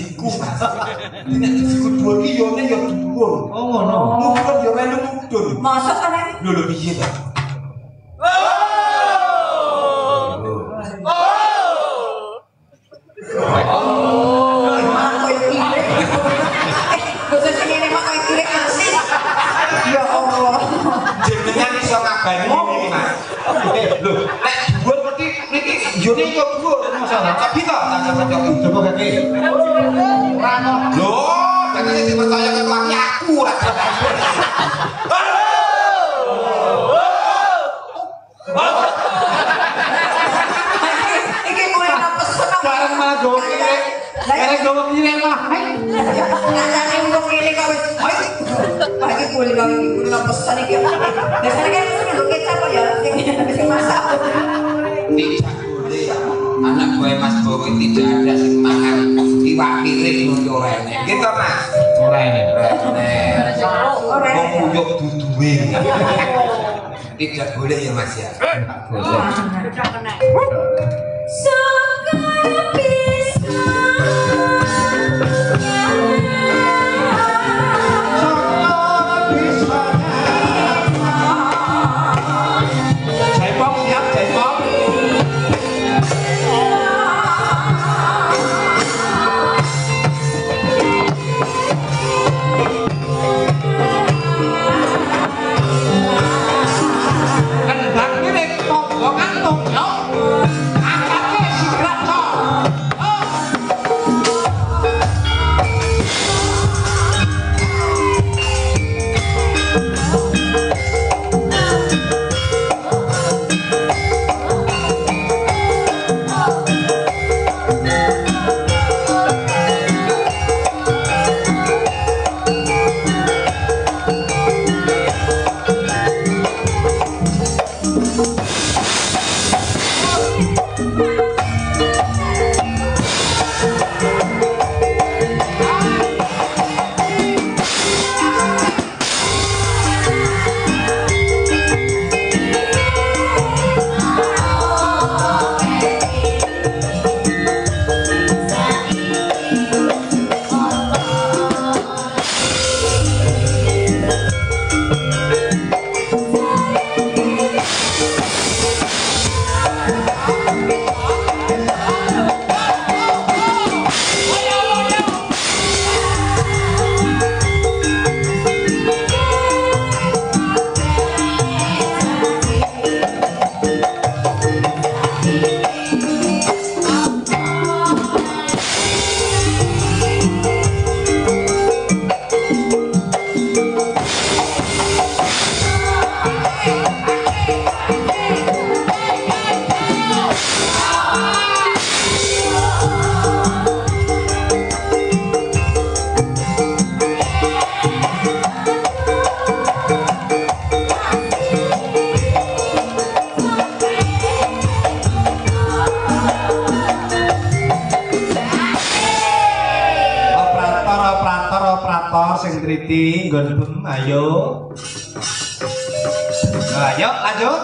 gigiku. Nek gigiku dhuwur ki yo nek yo dhuwur. Oh ngono. Mudun yo melu mudun. Masa kan Lho piye ta? Jenengan iso ngabani iki, Mas. Lho, nek dhuwur mesti niki yone yo dhuwur masalah. Tapi to tak cocok coba kaki. Lho, katanya dipercaya ke laki aku ora. iki kowe apa seneng Bareng malah gowo kiri. Karek gowo kiri mah. Rasane untuk ini kok wis. Pagi kuwi kok iki kuwi pesan iki. Biasane kan kudu kecap ya sing masak. Tidak boleh. Anak gue Mas Bowo tidak ada sing mangan iwak piring yo ora enek. Gitu, Mas. Ora enek. Ora Wong uyuk duduwe. Tidak boleh ya, Mas ya. Jaipong siap, Jaipong. Kendang ini tonggo kantung yo. Angkatnya sikrat cok. Operator sing triti nggon bem ayo. Ayo lanjut.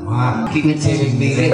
Wah, kita jadi mirip.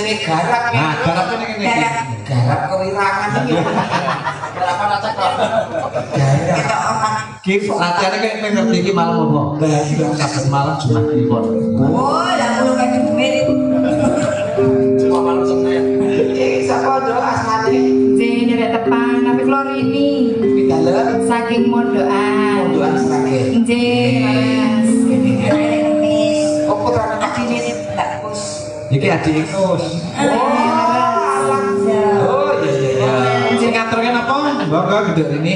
jenenge garap. Nah, garapnya ning ngene. Garap kewirangan iki. Garap acak kok. Kita orang. Ki latihannya kayak ngerti iki malam apa? Saben malam Jumat kliwon. Oh, lah kulo kan dumet. Cuma malam Senin. Sapa doa asmane? Jene rek tepan tapi klor ini Pidalen. saking mondokan. Doa serake. Nggih, Mas. Kemis. Oh putra Adine ndak pus. Iki adik Ingus. Oh iya. Sing ngaturke napa? Monggo gede ini.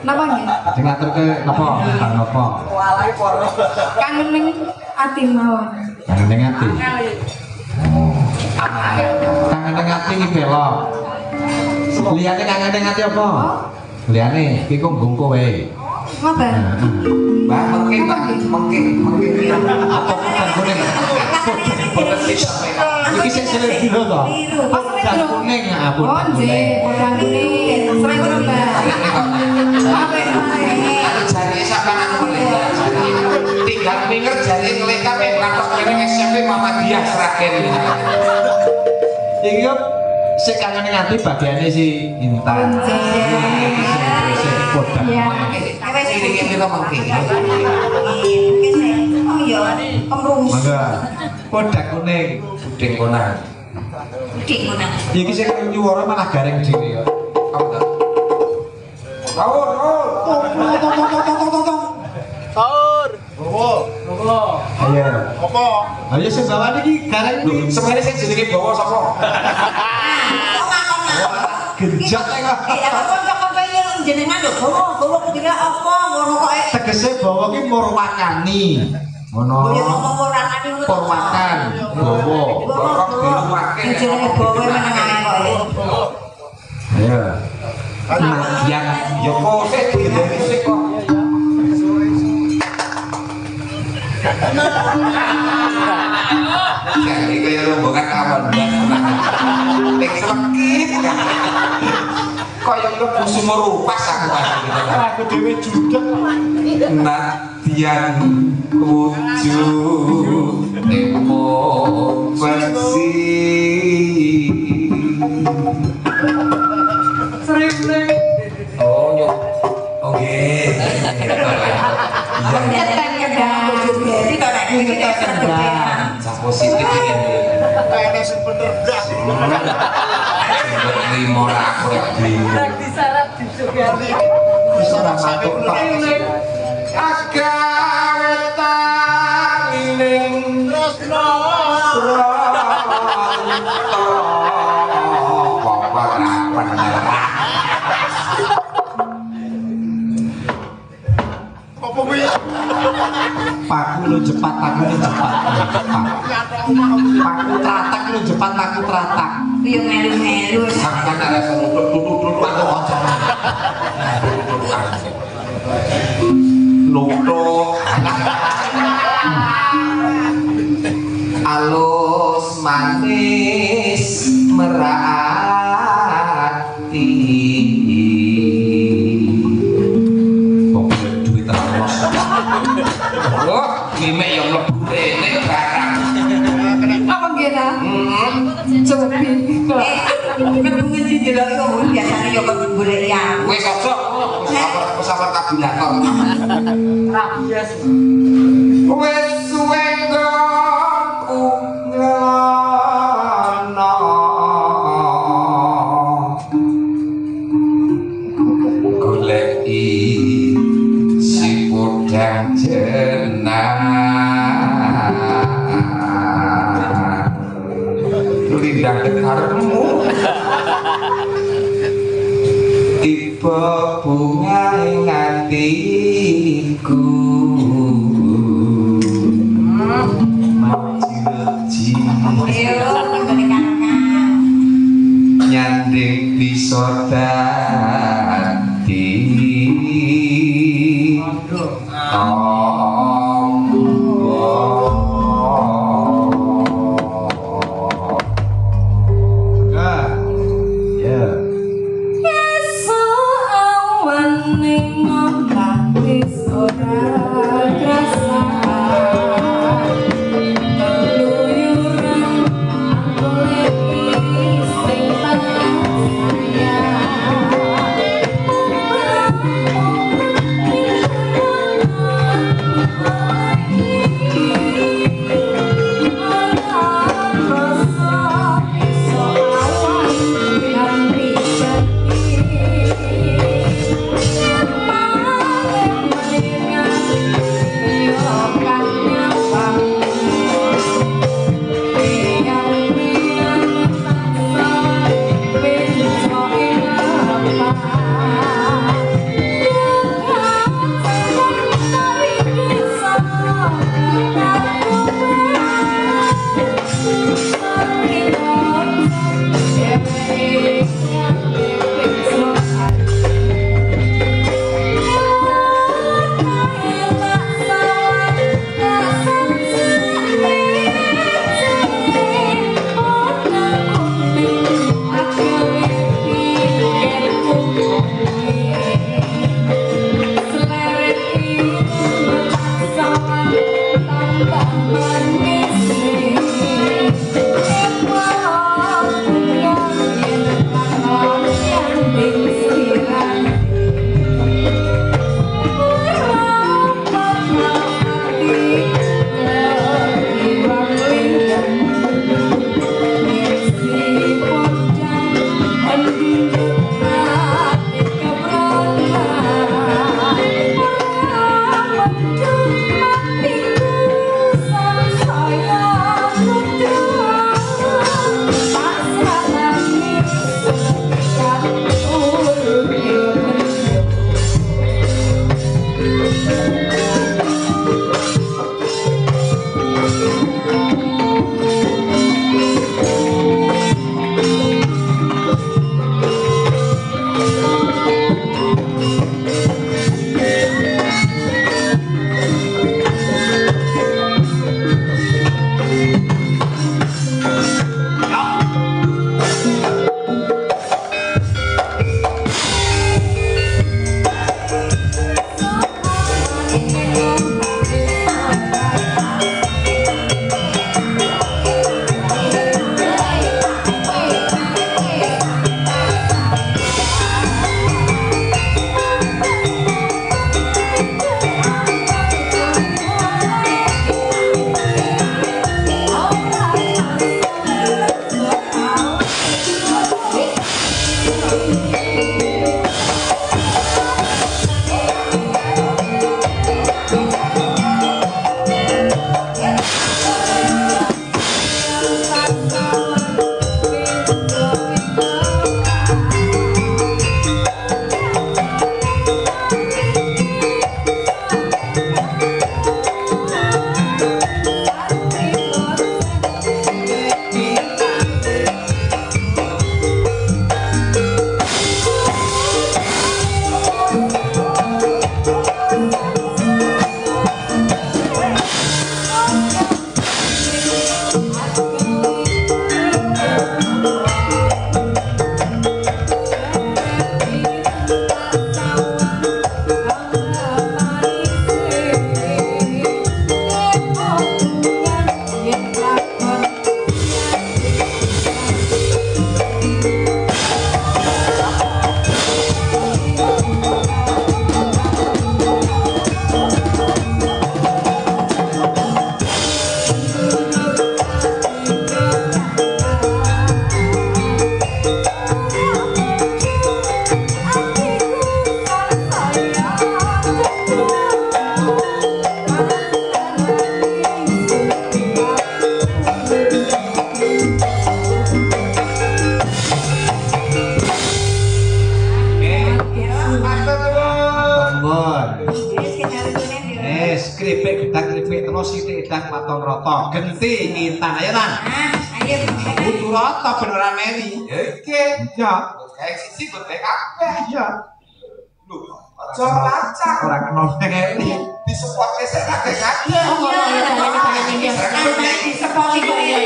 Napa nggih? Sing ngaturke napa? Bang napa? Walai porno. Kangen ning ati mawon. Kangen ning ati. Kangen ning ati iki belok. Liyane kangen ning ati apa? Liyane iki kok nggo kowe. Ngoten. Mbak mungkin Apa kan kuning? Iki sing selek biru to. Pas Dan kuning ampun. Oh, nggih, podang ini. Sering ngono, Mbak. Apa jari sampean tinggal minger jari ngelekap ngantos kene SMP Muhammadiyah Sragen. Iki yo sing kangen ning ati bagiane si Intan. Sing podang. Iya. Iringe pira mangke. Oh iya, kemrung. Mangga. Podang kuning. Puding konang. Dik ngono. Iki sing nyuwara malah garing dhewe ya. Sahur. Ayo. Apa? Ayo sing bawa iki garing iki. Semene sing jenenge bawa sapa? Genjot kok. Ya kok kepengin jenengan lho, bawa kira apa ngono kok Tegese bawa ki murwakani. Ngono. Yo ngomong ora kani ngono. Porwakan. Bawa. Kok diluwake. Jenenge bawa menengae kok. Ayo. Yang yo kok sik digawe musik kok. Jadi kaya rombongan awan nek selekit kaya mlebu sumur rupas aku Aku dhewe judek. Nadian wujud nemo versi oh nyok oke Ketan kedang. Jadi kok nek iki kesedean. Sa positif ini limo ra aku rek bingung Bisa ora matuk tok. agawe talining tresno Paku lu cepat, paku lu cepat. Paku tratak lu cepat, paku tratak. Yo melu-melu. sampeyan ada duduk aku kanca Luto alus manis merati kok duit terus oh gimek yang mlebu rene barang Apa nggih ta? Cobi. Kebungan di delok iku biasane yo kok golek yang. wis ojo pesawat kabinator wis suwe nggonku ngelono goleki si podang jenang lindang karepmu tiba bunga ing atiku maji Yo golek kangen. nyanding bisa dadi Ya. Esok awan sithik edan paton rata genti ngintan ayo tan Ayo. kudu rata ben ora meli Oke. ya Kayak sisi gue kayak apa? iya Lu, aja lacak. ora kena meli Di support saya kayak kaki. Di sepoli kok ya.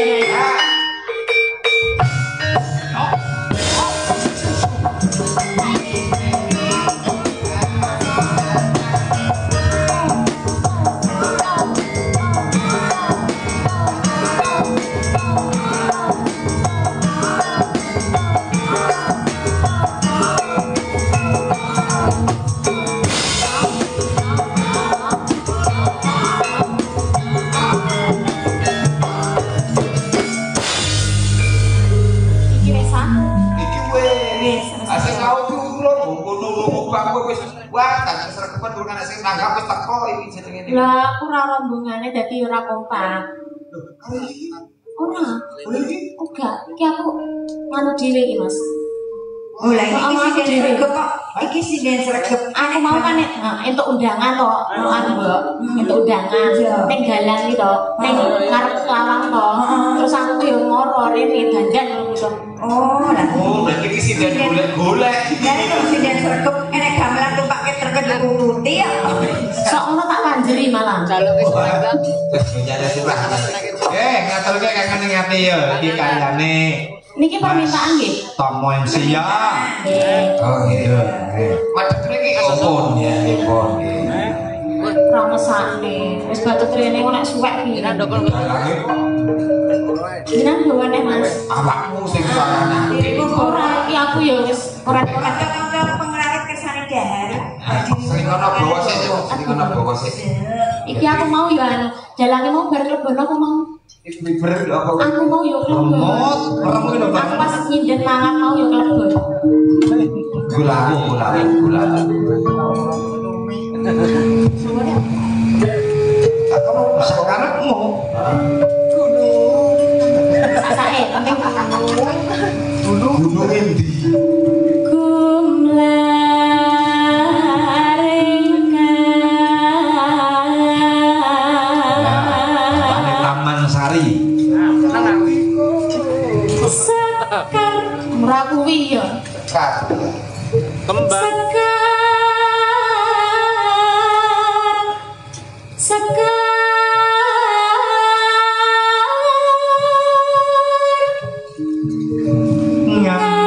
Iki wis ah. Iki wes. Asing kau dulu, ngono bang gue wes. Wah, tak serkepan dulu kan asing nanggap wes teko ini jenenge ini. Lah aku ora rombongane dadi ora kompak. Ora. Enggak, iki aku nganu dhewe iki, Mas. Oh lah iki sing sregep kok. Iki sing sregep. Aku mau kan entuk undangan to, anu Mbok. Entuk undangan ning dalan iki to, ning ngarep lawang to. Terus aku yo moro rene dandan ngono to. Oh lah. Oh, berarti iki sing golek-golek. Jadi kalau sing sregep enek gamelan tumpake truk dikuruti ya. Sok ngono tak panjeri malah. Nyari surah. ngaturke kangen ning ati ya iki karyane Niki permintaan nggih. Tomo Insia. Nggih. Oh gitu. Macam ini Pon ya, pon. Ora mesane. Wis batu trene kok nek suwek piye. Jenengan gawane Mas. awakmu sing suarane. Ora iki aku ya wis ora Kanca-kanca pengrajin kersane dahar. Sing ana bawa sik, sing ana bawa sik. iki aku mau ya anu, jalane mau bar klebon aku mau. Miber apa? Aku mau ya klebon. Remut lho, Aku pas nyinden mangan mau ya klebon. Gula. Sakarepmu. Sasake penting Gunung endi? Taman Sari. Sekar merakuwi ya. Kembang. Sekar gambar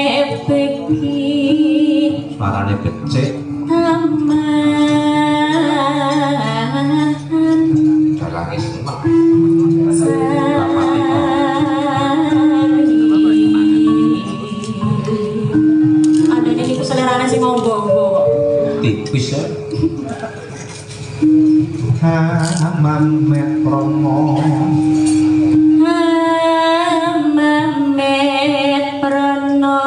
ngepeki Suarane becik. Dalange semua. Ada nih itu selerane sing ngombo-ngombo. Tipis ya. Hamam metrono. Mamet prana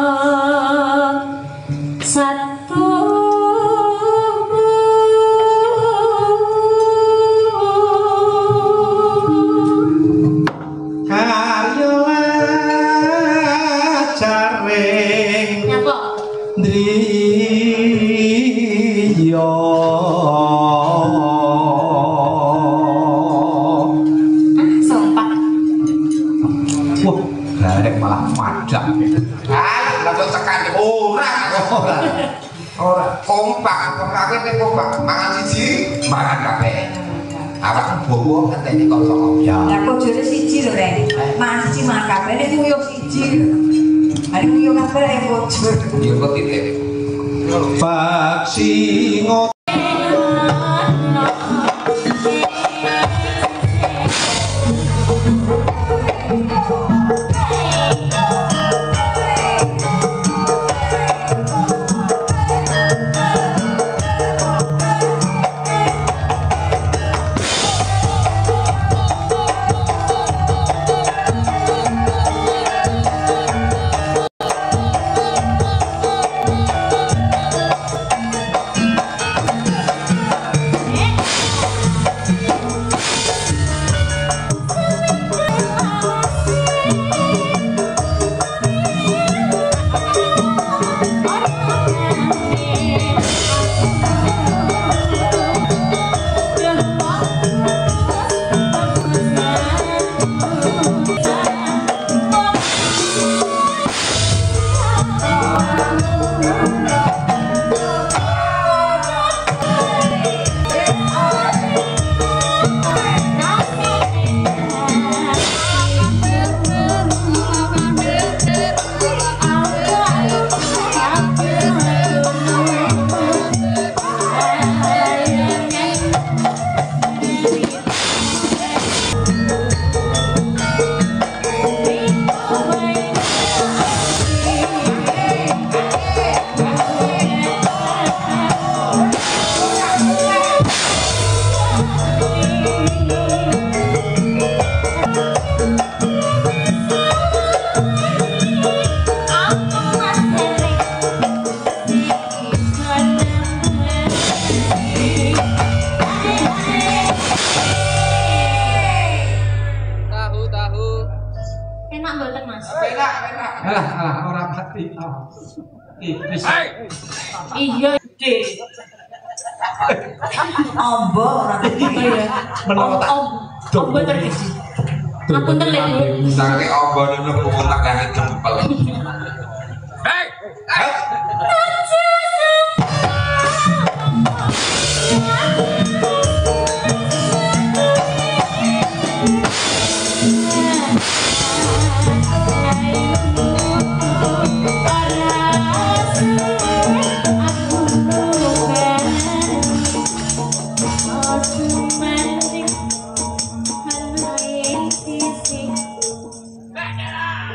satu Karya jaring nyapa driya. sompak Wah, garek malah madak. Langsung tekan ora kompak, mangan siji, mangan kabeh. Awak bowo ngenteni kosong. Ya. Lah kok jare siji lho Rek. Mangan siji makan kabeh nek nguyuh siji lho. Hari nguyuh kabeh ae bocor. Yo kok titik. Paksi ngot ora pati tau. Tipis. Iya, Dik. Ombo ora Iya. Ombo terkejut. Aku telik, Bu. Sange ombone mlebu tanggane jempel. Hei!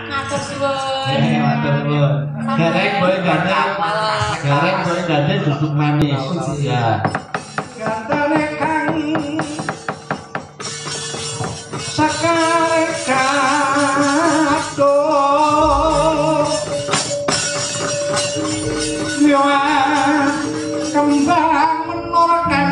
Ngatur suwun. Matur nuwun. Gareng boleh gandeng duduk manis. Ya. Gandane kang sakare kato. Yo kembang menor kang